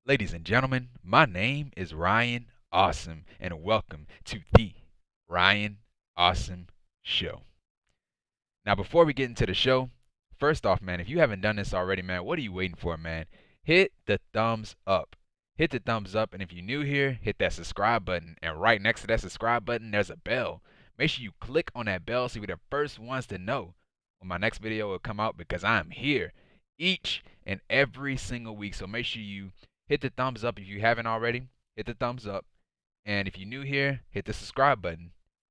Ladies and gentlemen, my name is Ryan Awesome, and welcome to the Ryan Awesome Show. Now, before we get into the show, first off, man, if you haven't done this already, man, what are you waiting for, man? Hit the thumbs up. Hit the thumbs up, and if you're new here, hit that subscribe button. And right next to that subscribe button, there's a bell. Make sure you click on that bell so you're the first ones to know when my next video will come out because I'm here each and every single week. So make sure you hit the thumbs up if you haven't already. Hit the thumbs up. And if you're new here, hit the subscribe button.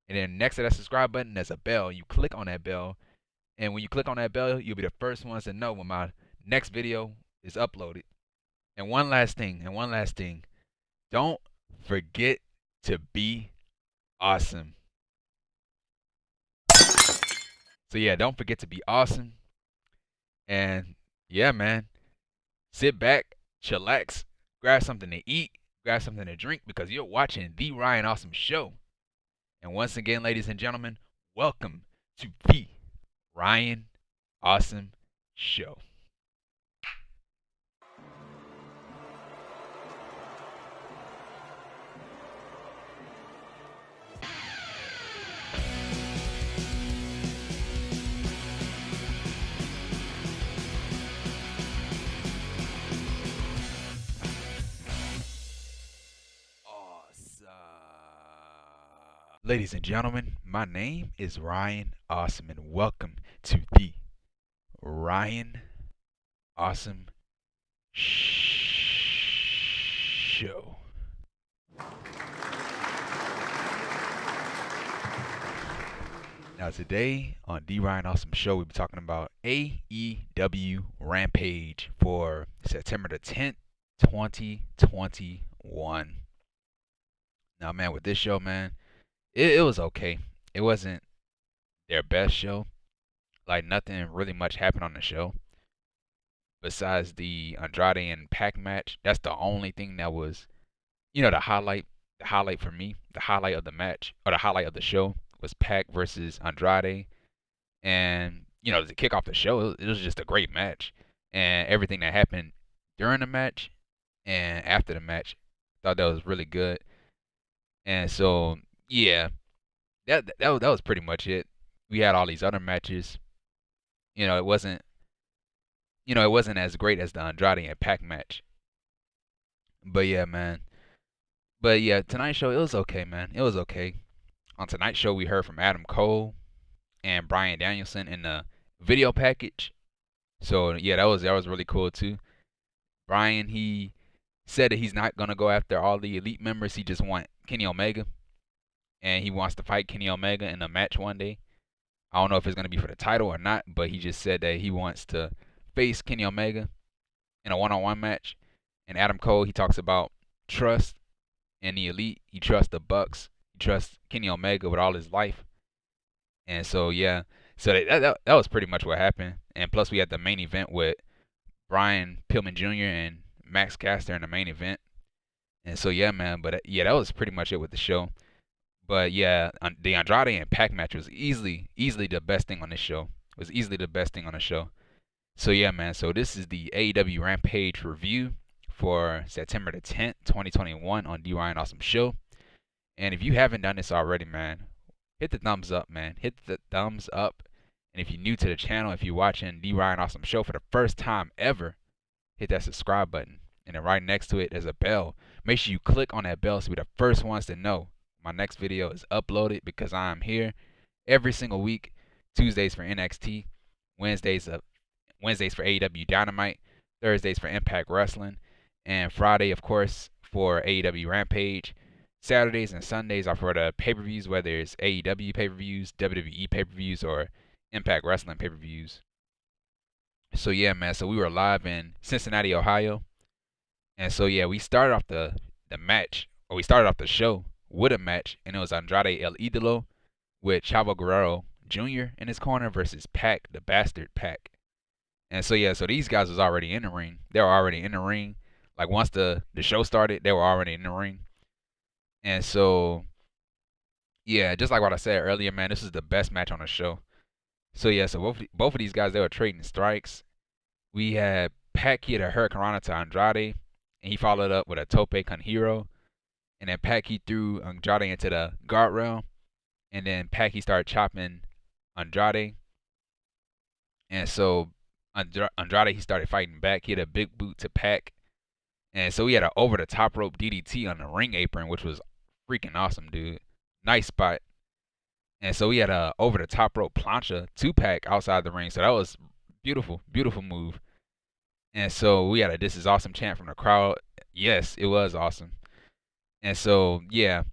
And then next to that subscribe button, there's a bell. You click on that bell. And when you click on that bell, you'll be the first ones to know when my next video is uploaded. And one last thing. Don't forget to be awesome. So yeah, don't forget to be awesome. And yeah, man, sit back, chillax, grab something to eat, grab something to drink because you're watching the Ryan Awesome Show. And once again, ladies and gentlemen, welcome to the Ryan Awesome Show. Ladies and gentlemen, my name is Ryan Awesome, and welcome to the Ryan Awesome Show. Now, today on the Ryan Awesome Show, we'll be talking about AEW Rampage for September the 10th, 2021. Now, man, with this show, man, it was okay. It wasn't their best show. Like, nothing really much happened on the show besides the Andrade and PAC match. That's the only thing that was, the highlight. The highlight for me, the highlight of the match or the highlight of the show was PAC versus Andrade, and to kick off the show, it was just a great match, and everything that happened during the match and after the match, I thought that was really good. And so, yeah, that was pretty much it. We had all these other matches. It wasn't it wasn't as great as the Andrade and PAC match. But yeah, man. But yeah, tonight's show, it was okay, man. It was okay. On tonight's show, we heard from Adam Cole and Bryan Danielson in the video package. So yeah, that was really cool too. Bryan, he said that he's not gonna go after all the elite members. He just want Kenny Omega, and he wants to fight Kenny Omega in a match one day. I don't know if it's gonna be for the title or not, but he just said that he wants to face Kenny Omega in a one-on-one match. And Adam Cole, he talks about trust and the elite. He trusts the Bucks. He trusts Kenny Omega with all his life. And so yeah, so that was pretty much what happened. And plus we had the main event with Brian Pillman Jr. and Max Caster in the main event. And so yeah, man. But yeah, that was pretty much it with the show. But yeah, the Andrade and PAC match was easily the best thing on this show. It was easily the best thing on the show. So yeah, man. So this is the AEW Rampage review for September the 10th, 2021 on the Ryan Awesome Show. And if you haven't done this already, man, hit the thumbs up, man. Hit the thumbs up. And if you're new to the channel, if you're watching the Ryan Awesome Show for the first time ever, hit that subscribe button. And then right next to it, there's a bell. Make sure you click on that bell so you're the first ones to know my next video is uploaded because I am here every single week. Tuesdays for NXT, Wednesdays for AEW Dynamite, Thursdays for Impact Wrestling, and Friday, of course, for AEW Rampage. Saturdays and Sundays are for the pay-per-views, whether it's AEW pay-per-views, WWE pay-per-views, or Impact Wrestling pay-per-views. So yeah, man. So we were live in Cincinnati, Ohio, and so yeah, we started off the match, or we started off the show with a match, and it was Andrade El Idolo with Chavo Guerrero Jr. in his corner versus PAC, the Bastard PAC. And so yeah, so these guys was already in the ring. They were already in the ring. Like once the show started, they were already in the ring. And so yeah, just like what I said earlier, man, this is the best match on the show. So yeah, so both of these guys, they were trading strikes. We had PAC hit a Hurricanrana to Andrade, and he followed up with a tope con hero. And then PAC he threw Andrade into the guardrail, and then PAC he started chopping Andrade, and so Andrade he started fighting back. He had a big boot to PAC, and so he had an over the top rope DDT on the ring apron, which was freaking awesome, dude. Nice spot. And so he had a over the top rope plancha to PAC outside the ring. So that was beautiful, beautiful move. And so we had a "This is awesome" chant from the crowd. Yes, it was awesome. And so yeah,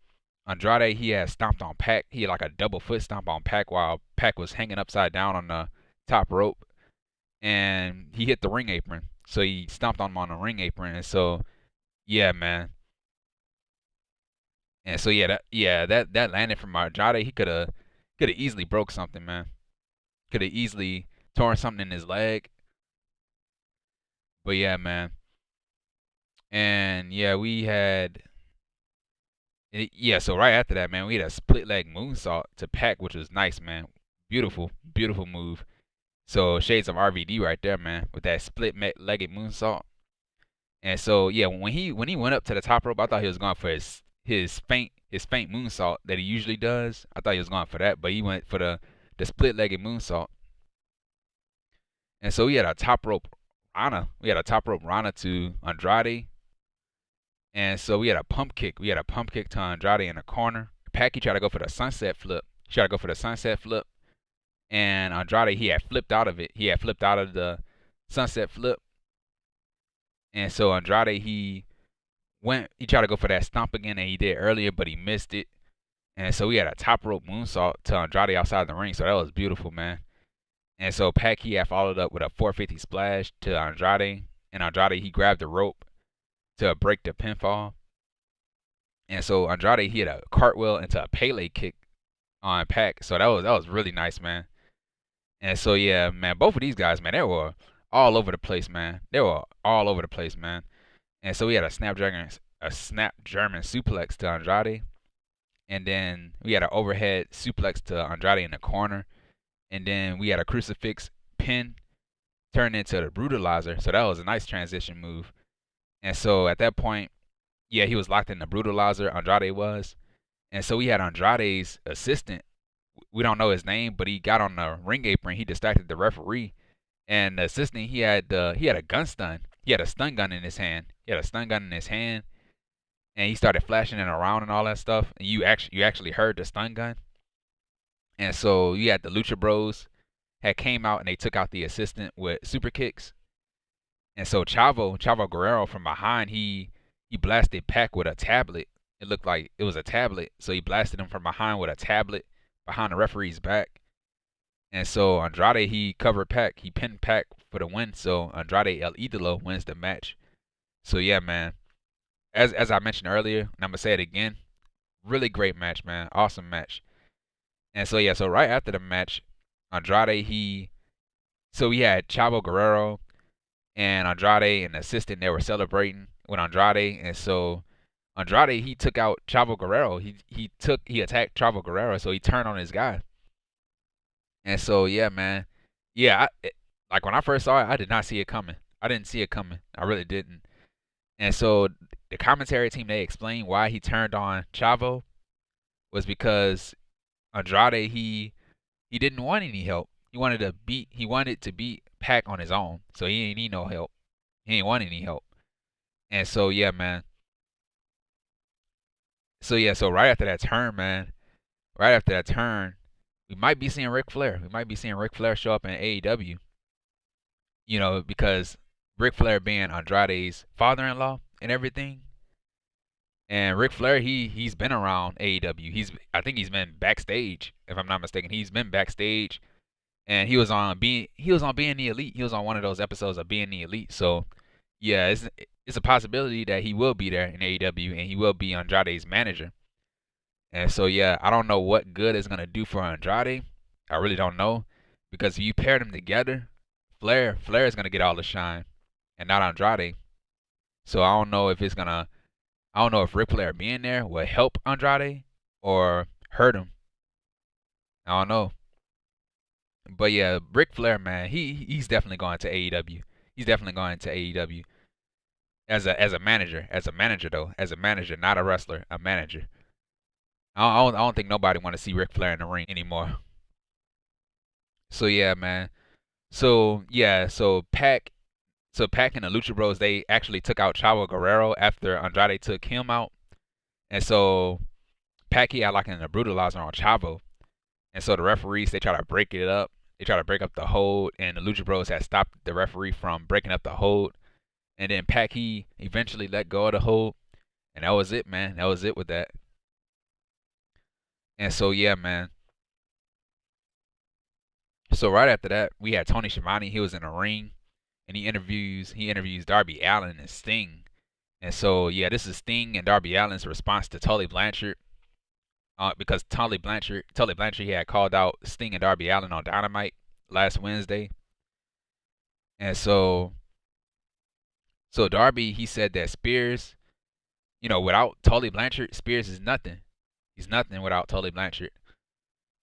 Andrade he had stomped on PAC. He had like a double foot stomp on PAC while PAC was hanging upside down on the top rope, and he hit the ring apron. So he stomped on him on the ring apron, and so yeah, man. And so that landed from Andrade. He could have easily broke something, man. Could have easily torn something in his leg. But yeah, man. And yeah, we had so right after that, man, we had a split leg moonsault to PAC, which was nice, man. Beautiful, beautiful move. So shades of RVD right there, man, with that split legged moonsault. And so yeah, when he went up to the top rope, I thought he was going for his faint moonsault that he usually does. I thought he was going for that, but he went for the split legged moonsault. And so we had a top rope Rana. We had a top rope Rana to Andrade. And so we had a pump kick. We had a pump kick to Andrade in the corner. PAC tried to go for the sunset flip. He tried to go for the sunset flip. And Andrade, he had flipped out of it. He had flipped out of the sunset flip. And so Andrade, he tried to go for that stomp again that he did earlier, but he missed it. And so we had a top rope moonsault to Andrade outside the ring. So that was beautiful, man. And so PAC, he had followed up with a 450 splash to Andrade. And Andrade, he grabbed the rope to break the pinfall. And so Andrade, he had a cartwheel into a Pele kick on PAC. So that was really nice, man. And so yeah, man, both of these guys, man, they were all over the place, man. They were all over the place, man. And so we had a snap German suplex to Andrade. And then we had an overhead suplex to Andrade in the corner. And then we had a crucifix pin turned into the brutalizer. So that was a nice transition move. And so at that point, yeah, he was locked in the brutalizer, Andrade was. And so we had Andrade's assistant. We don't know his name, but he got on the ring apron. He distracted the referee. And the assistant, he had a gun stun. He had a stun gun in his hand. And he started flashing it around and all that stuff. And you actually heard the stun gun. And so you had the Lucha Bros had came out and they took out the assistant with super kicks. And so Chavo Guerrero from behind, he blasted PAC with a tablet. It looked like it was a tablet. So he blasted him from behind with a tablet behind the referee's back. And so Andrade, he covered PAC. He pinned PAC for the win. So Andrade El Idolo wins the match. So yeah, man. As I mentioned earlier, and I'm going to say it again, really great match, man. Awesome match. And so yeah, so right after the match, Andrade, we had Chavo Guerrero and Andrade and the assistant, they were celebrating with Andrade. And so Andrade, he took out Chavo Guerrero. He attacked Chavo Guerrero, so he turned on his guy. And so yeah, man. Yeah, like when I first saw it, I did not see it coming. I didn't see it coming. I really didn't. And so the commentary team, they explained why he turned on Chavo was because Andrade, he didn't want any help. He wanted to beat PAC on his own. So he didn't need no help. He didn't want any help. And so yeah, man. So yeah, so right after that turn, man. Right after that turn, we might be seeing Ric Flair. We might be seeing Ric Flair show up in AEW. You know, because Ric Flair being Andrade's father-in-law and everything. And Ric Flair, he's been around AEW. I think he's been backstage, if I'm not mistaken. He's been backstage, and he was on being the Elite. He was on one of those episodes of Being the Elite. So yeah, it's a possibility that he will be there in AEW, and he will be Andrade's manager. And so yeah, I don't know what good it's gonna do for Andrade. I really don't know, because if you pair them together, Flair is gonna get all the shine, and not Andrade. So I don't know if Ric Flair being there will help Andrade or hurt him. I don't know. But yeah, Ric Flair, man, he's definitely going to AEW. He's definitely going to AEW. as a manager, as a manager, not a wrestler, a manager. I don't think nobody want to see Ric Flair in the ring anymore. So yeah, man. So yeah, so PAC and the Lucha Bros, they actually took out Chavo Guerrero after Andrade took him out, and so PAC he had like an brutalizer on Chavo, and so the referees they try to break it up. They try to break up the hold, and the Lucha Bros had stopped the referee from breaking up the hold. And then PAC he eventually let go of the hold, and that was it, man. That was it with that. And so yeah, man. So right after that, we had Tony Schiavone. He was in the ring, and he interviews Darby Allin and Sting. And so yeah, this is Sting and Darby Allin's response to Tully Blanchard. Because Tully Blanchard, he had called out Sting and Darby Allin on Dynamite last Wednesday, and so Darby he said that Spears, without Tully Blanchard, Spears is nothing. He's nothing without Tully Blanchard.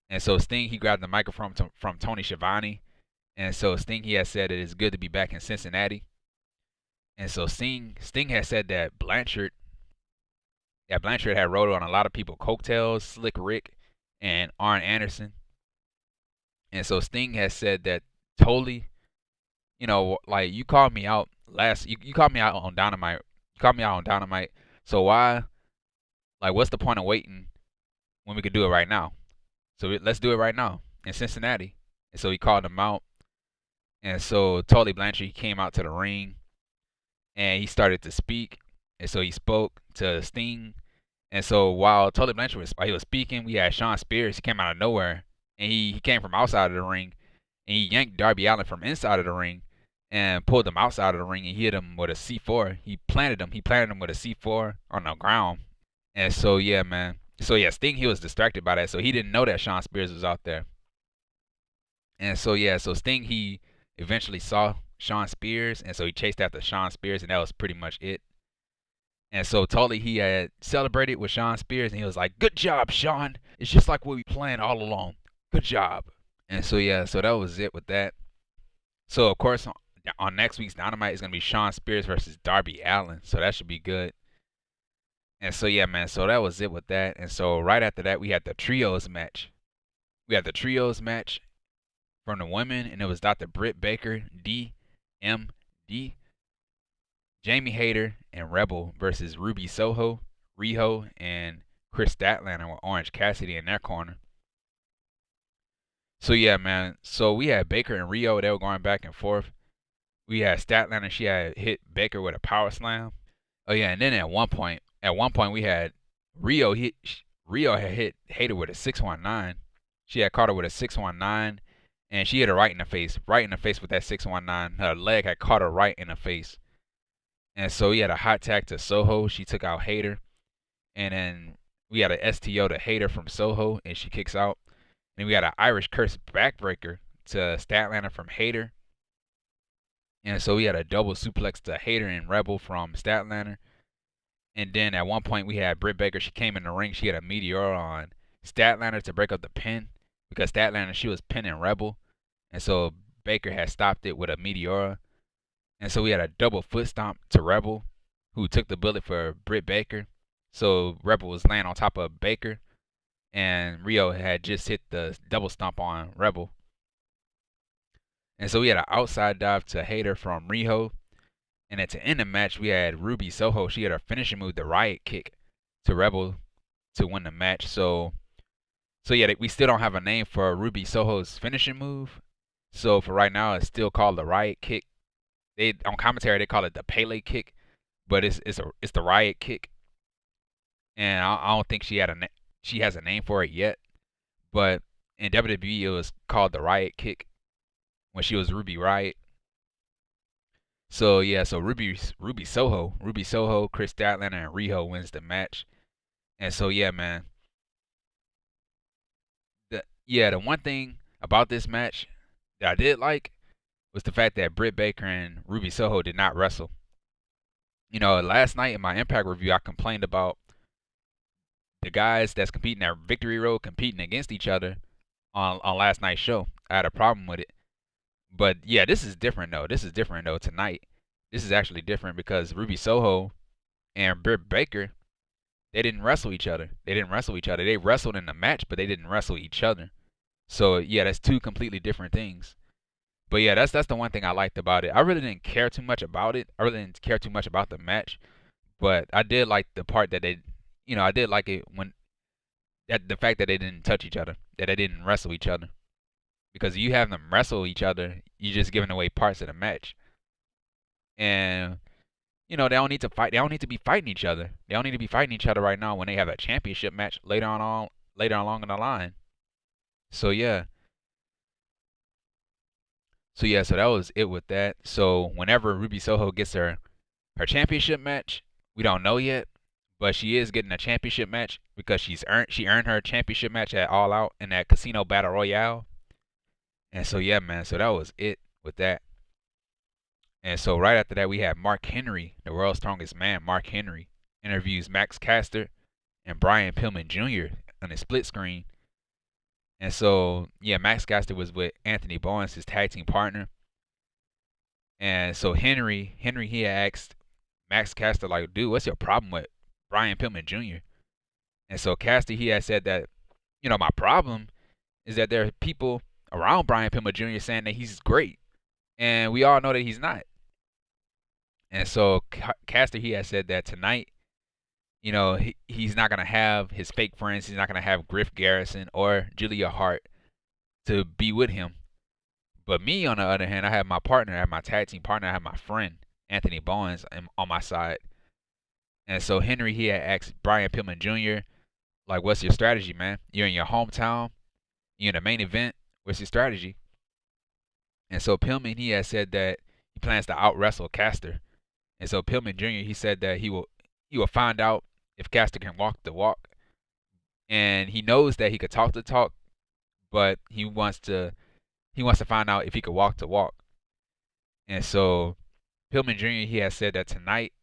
And so Sting he grabbed the microphone from Tony Schiavone, and so Sting he has said it is good to be back in Cincinnati. And so Sting has said that Blanchard had rode on a lot of people, coattails, Slick Rick, and Arn Anderson. And so Sting has said that Tully, like you called me out you called me out on Dynamite. You called me out on Dynamite. So why, like, what's the point of waiting when we could do it right now? So let's do it right now in Cincinnati. And so he called him out. And so Tully Blanchard he came out to the ring and he started to speak. And so he spoke to Sting. And so while Tully Blanchard was speaking, we had Shawn Spears. He came out of nowhere, and he came from outside of the ring, and he yanked Darby Allin from inside of the ring, and pulled him outside of the ring and hit him with a C4. He planted him with a C4 on the ground. And so yeah, man. So yeah, Sting he was distracted by that, so he didn't know that Shawn Spears was out there. And so yeah, so Sting he eventually saw Shawn Spears, and so he chased after Shawn Spears, and that was pretty much it. And so Tully he had celebrated with Shawn Spears, and he was like, "Good job, Shawn. It's just like what we planned all along. Good job." And so yeah, so that was it with that. So of course on next week's Dynamite is gonna be Shawn Spears versus Darby Allin, so that should be good. And so yeah, man, so that was it with that. And so right after that we had the trios match. We had the trios match from the women, and it was Dr. Britt Baker, D.M.D, Jamie Hayter, and Rebel versus Ruby Soho, Riho, and Kris Statlander with Orange Cassidy in their corner. So yeah, man. So we had Baker and Riho. They were going back and forth. We had Statlander. She had hit Baker with a power slam. Oh yeah, and then at one point we had Riho. Riho had hit Hayter with a 619. She had caught her with a 619, and she hit her right in the face with that 619. Her leg had caught her right in the face. And so he had a hot tag to Soho. She took out Hayter. And then we had a STO to Hayter from Soho, and she kicks out. And we had an Irish Curse backbreaker to Statlander from Hayter. And so we had a double suplex to Hayter and Rebel from Statlander. And then at one point we had Britt Baker. She came in the ring. She had a meteor on Statlander to break up the pin, because Statlander she was pinning Rebel. And so Baker had stopped it with a meteor. And so we had a double foot stomp to Rebel, who took the bullet for Britt Baker. So Rebel was laying on top of Baker, and Riho had just hit the double stomp on Rebel. And so we had an outside dive to Hayter from Riho. And at the end of the match, we had Ruby Soho. She had her finishing move, the Riot Kick, to Rebel to win the match. So yeah, we still don't have a name for Ruby Soho's finishing move. So for right now, it's still called the Riot Kick. They on commentary they call it the Pele Kick, but it's the Riot Kick. And I don't think she has a name for it yet. But in WWE it was called the Riot Kick when she was Ruby Riot. So yeah, so Ruby Soho, Kris Statlander, and Riho wins the match. And so yeah, man. The one thing about this match that I did like was the fact that Britt Baker and Ruby Soho did not wrestle. Last night in my Impact review, I complained about the guys that's competing at Victory Road competing against each other on last night's show. I had a problem with it. But yeah, this is different though. Tonight. this is actually different because Ruby Soho and Britt Baker, they didn't wrestle each other. They wrestled in the match, but they didn't wrestle each other. So yeah, that's two completely different things. But yeah, that's the one thing I liked about it. I really didn't care too much about it. I really didn't care too much about the match, but I did like the part that they, I did like it when that the fact that they didn't touch each other, that they didn't wrestle each other, because you have them wrestle each other, you're just giving away parts of the match, and they don't need to fight. They don't need to be fighting each other. They don't need to be fighting each other right now when they have a championship match later on along in the line. So yeah. So that was it with that. So whenever Ruby Soho gets her championship match, we don't know yet, but she is getting a championship match because she earned her championship match at All Out in that Casino Battle Royale. And so yeah, man. So that was it with that. And so right after that, we had Mark Henry, the world's strongest man. Mark Henry interviews Max Caster and Brian Pillman Jr. on a split screen. And so, yeah, Max Caster was with Anthony Bowens, his tag team partner. And so Henry he had asked Max Caster, like, dude, what's your problem with Brian Pillman Jr.? And so Caster, he had said that, my problem is that there are people around Brian Pillman Jr. saying that he's great. And we all know that he's not. And so Caster, he had said that tonight, he's not going to have his fake friends. He's not going to have Griff Garrison or Julia Hart to be with him. But me, on the other hand, I have my partner, I have my tag team partner, I have my friend, Anthony Bowens, on my side. And so Henry, he had asked Brian Pillman Jr., like, what's your strategy, man? You're in your hometown. You're in the main event. What's your strategy? And so Pillman, he had said that he plans to out-wrestle Caster. And so Pillman Jr., he said that he will find out if Caster can walk the walk. And he knows that he could talk the talk, but he wants to find out if he could walk the walk. And so Pillman Jr., he has said that tonight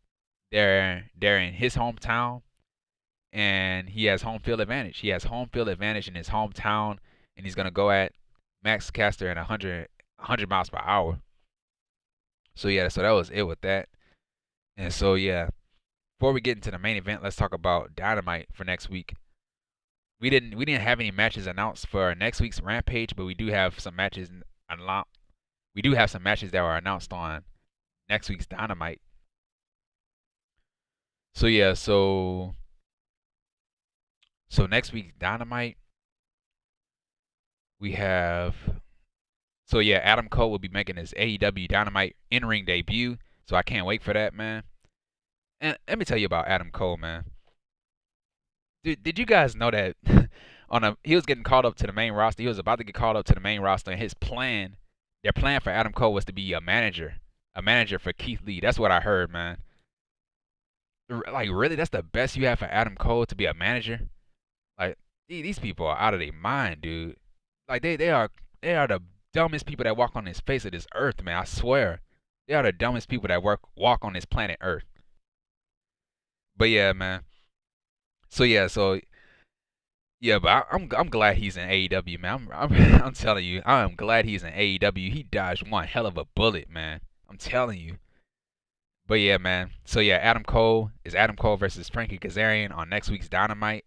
they're in his hometown and he has home field advantage. He has home field advantage in his hometown, and he's going to go at Max Caster at 100 miles per hour. So yeah, so that was it with that. And so yeah, before we get into the main event, let's talk about Dynamite for next week. We didn't have any matches announced for next week's Rampage, but we do have some matches unlocked. We do have some matches that were announced on next week's Dynamite. So yeah, so next week's Dynamite, we have. So yeah, Adam Cole will be making his AEW Dynamite in-ring debut. So I can't wait for that, man. And let me tell you about Adam Cole, man. Did you guys know that he was getting called up to the main roster? He was about to get called up to the main roster, and their plan for Adam Cole was to be a manager for Keith Lee. That's what I heard, man. Like, really? That's the best you have for Adam Cole, to be a manager? Like, these people are out of their mind, dude. Like, they are the dumbest people that walk on this face of this earth, man. I swear. They are the dumbest people that walk on this planet Earth. But yeah, man. So yeah, but I'm glad he's in AEW, man. I'm telling you, I am glad he's in AEW. He dodged one hell of a bullet, man. I'm telling you. But yeah, man. So yeah, Adam Cole versus Frankie Kazarian on next week's Dynamite.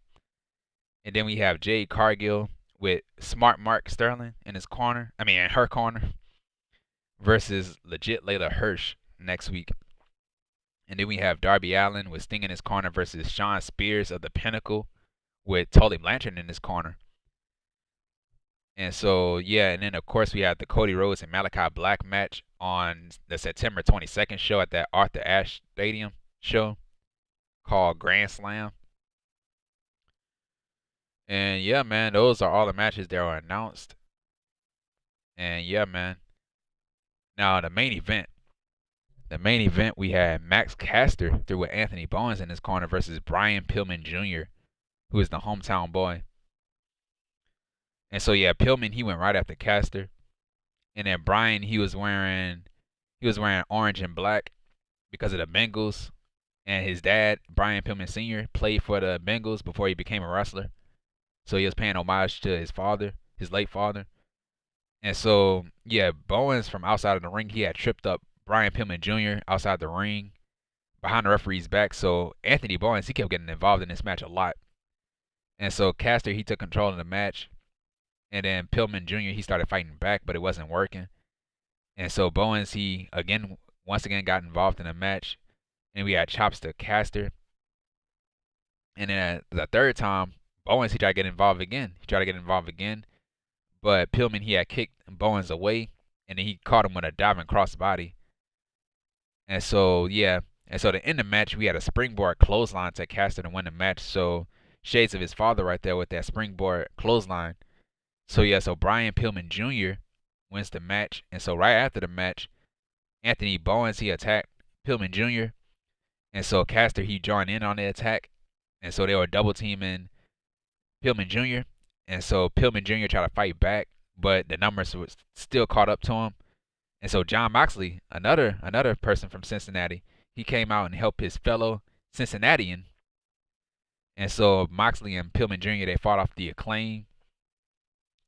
And then we have Jade Cargill with Smart Mark Sterling in her corner, versus Legit Layla Hirsch next week. And then we have Darby Allin with Sting in his corner versus Shawn Spears of the Pinnacle with Tully Blanchard in his corner. And so, yeah, and then of course we have the Cody Rhodes and Malachi Black match on the September 22nd show at that Arthur Ashe Stadium show called Grand Slam. And yeah, man, those are all the matches that were announced. And yeah, man. Now the main event, we had Max Caster through with Anthony Bowens in his corner versus Brian Pillman Jr., who is the hometown boy. And so yeah, Pillman, he went right after Caster. And then Brian, he was wearing orange and black because of the Bengals. And his dad, Brian Pillman Sr., played for the Bengals before he became a wrestler. So he was paying homage to his father, his late father. And so, yeah, Bowens from outside of the ring, he had tripped up Brian Pillman Jr. outside the ring behind the referee's back. So Anthony Bowens, he kept getting involved in this match a lot. And so Caster, he took control of the match. And then Pillman Jr., he started fighting back, but it wasn't working. And so Bowens, he once again got involved in the match. And we had chops to Caster. And then the third time, Bowens, he tried to get involved again. But Pillman, he had kicked Bowens away. And then he caught him with a diving crossbody. And so, yeah. And so to end the match, we had a springboard clothesline to Caster to win the match. So shades of his father right there with that springboard clothesline. So yeah, so Brian Pillman Jr. wins the match. And so right after the match, Anthony Bowens, he attacked Pillman Jr. And so Caster, he joined in on the attack. And so they were double teaming Pillman Jr. And so Pillman Jr. tried to fight back, but the numbers was still caught up to him. And so Jon Moxley, another person from Cincinnati, he came out and helped his fellow Cincinnatian. And so Moxley and Pillman Jr., they fought off the Acclaim.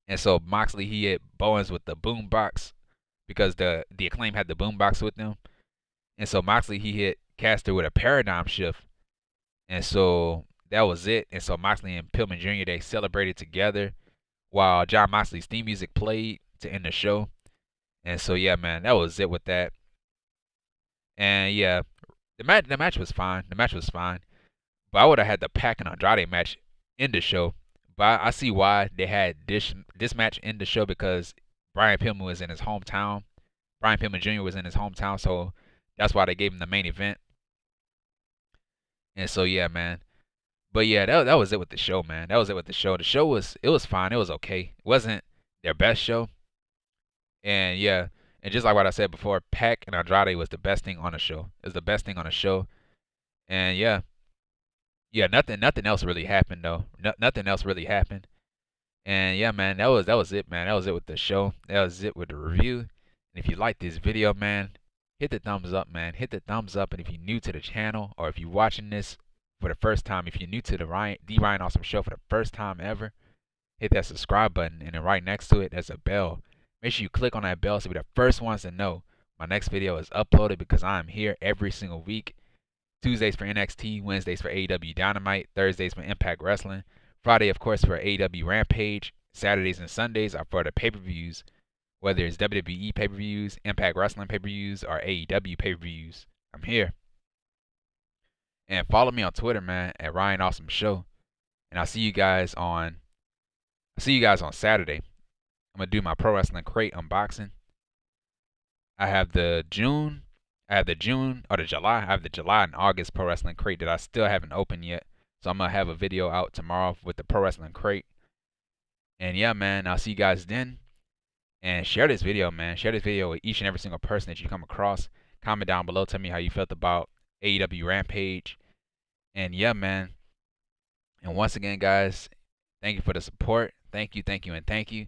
And so Moxley, he hit Bowens with the boombox because the Acclaim had the boombox with them. And so Moxley, he hit Caster with a paradigm shift. And so that was it. And so Moxley and Pillman Jr., they celebrated together while Jon Moxley's theme music played to end the show. And so, yeah, man, that was it with that. And, yeah, the match was fine. But I would have had the PAC and Andrade match in the show. But I see why they had this match in the show, because Brian Pillman was in his hometown. Brian Pillman Jr. was in his hometown, so that's why they gave him the main event. And so, yeah, man. But, yeah, that was it with the show, man. The show was fine. It was okay. It wasn't their best show. And, yeah, and just like what I said before, PAC and Andrade was the best thing on the show. It was the best thing on the show. And, yeah. Yeah, nothing else really happened, though. Nothing else really happened. And, yeah, man, that was it, man. That was it with the show. That was it with the review. And if you like this video, man, hit the thumbs up, man. Hit the thumbs up. And if you're new to the channel, or if you're watching this for the first time, if you're new to the Ryan Awesome Show for the first time ever, hit that subscribe button. And then right next to it, there's a bell. Make sure you click on that bell so you're the first ones to know my next video is uploaded, because I'm here every single week. Tuesdays for NXT, Wednesdays for AEW Dynamite, Thursdays for Impact Wrestling, Friday, of course, for AEW Rampage, Saturdays and Sundays are for the pay-per-views, whether it's WWE pay-per-views, Impact Wrestling pay-per-views, or AEW pay-per-views. I'm here. And follow me on Twitter, man, at Ryan Awesome Show. And I'll see you guys on Saturday. I'm going to do my Pro Wrestling Crate unboxing. I have the July and August Pro Wrestling Crate that I still haven't opened yet. So I'm going to have a video out tomorrow with the Pro Wrestling Crate. And yeah, man, I'll see you guys then. And share this video, man. Share this video with each and every single person that you come across. Comment down below. Tell me how you felt about AEW Rampage. And yeah, man. And once again, guys, thank you for the support. Thank you, and thank you.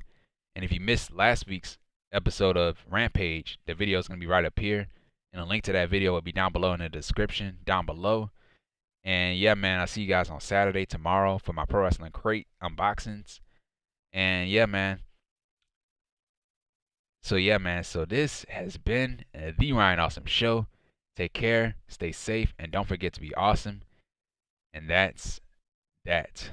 And if you missed last week's episode of Rampage, the video is going to be right up here. And a link to that video will be down below in the description, down below. And yeah, man, I'll see you guys on Saturday, tomorrow, for my Pro Wrestling Crate unboxings. And yeah, man. So yeah, man. So this has been the Ryan Awesome Show. Take care, stay safe, and don't forget to be awesome. And that's that.